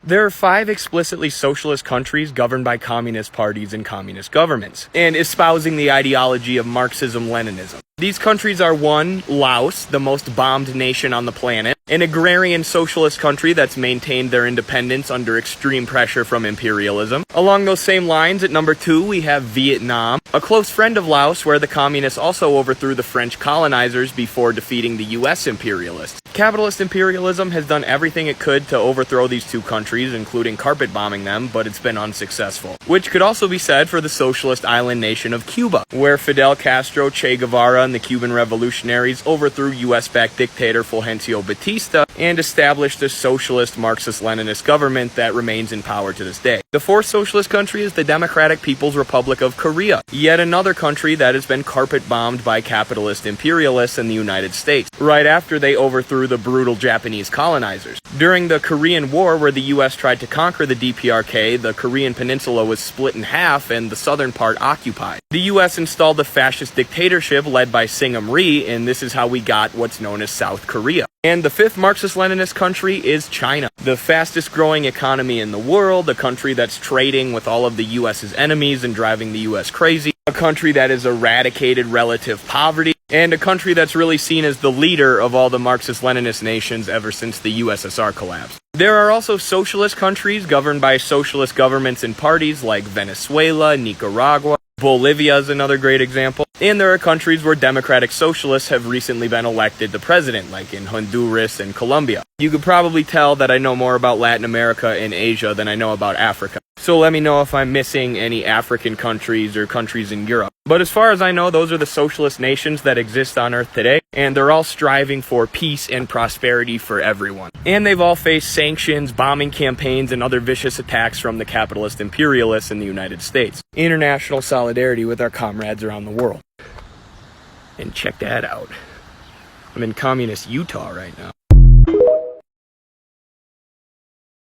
There are 5 explicitly socialist countries governed by communist parties and communist governments, and espousing the ideology of Marxism-Leninism. These countries are 1. Laos, the most bombed nation on the planet, an agrarian socialist country that's maintained their independence under extreme pressure from imperialism. Along those same lines, at number 2, we have Vietnam, a close friend of Laos where the communists also overthrew the French colonizers before defeating the US imperialists. Capitalist imperialism has done everything it could to overthrow these 2 countries, including carpet bombing them, but it's been unsuccessful. Which could also be said for the socialist island nation of Cuba, where Fidel Castro, Che Guevara, and the Cuban revolutionaries overthrew US-backed dictator Fulgencio Batista and established a socialist Marxist-Leninist government that remains in power to this day. The 4th socialist country is the Democratic People's Republic of Korea, yet another country that has been carpet bombed by capitalist imperialists in the United States, right after they overthrew the brutal Japanese colonizers. During the Korean War, where the US tried to conquer the DPRK, the Korean peninsula was split in half and the southern part occupied. The US installed a fascist dictatorship led by Syngman Rhee, and this is how we got what's known as South Korea. And the 5th Marxist-Leninist country is China, the fastest growing economy in the world, a country that's trading with all of the US's enemies and driving the US crazy, a country that has eradicated relative poverty, and a country that's really seen as the leader of all the Marxist-Leninist nations ever since the USSR collapsed. There are also socialist countries governed by socialist governments and parties like Venezuela, Nicaragua. Bolivia is another great example. And there are countries where democratic socialists have recently been elected the president, like in Honduras and Colombia. You could probably tell that I know more about Latin America and Asia than I know about Africa. So let me know if I'm missing any African countries or countries in Europe. But as far as I know, those are the socialist nations that exist on Earth today, and they're all striving for peace and prosperity for everyone. And they've all faced sanctions, bombing campaigns, and other vicious attacks from the capitalist imperialists in the United States. International solidarity with our comrades around the world. And check that out. I'm in communist Utah right now.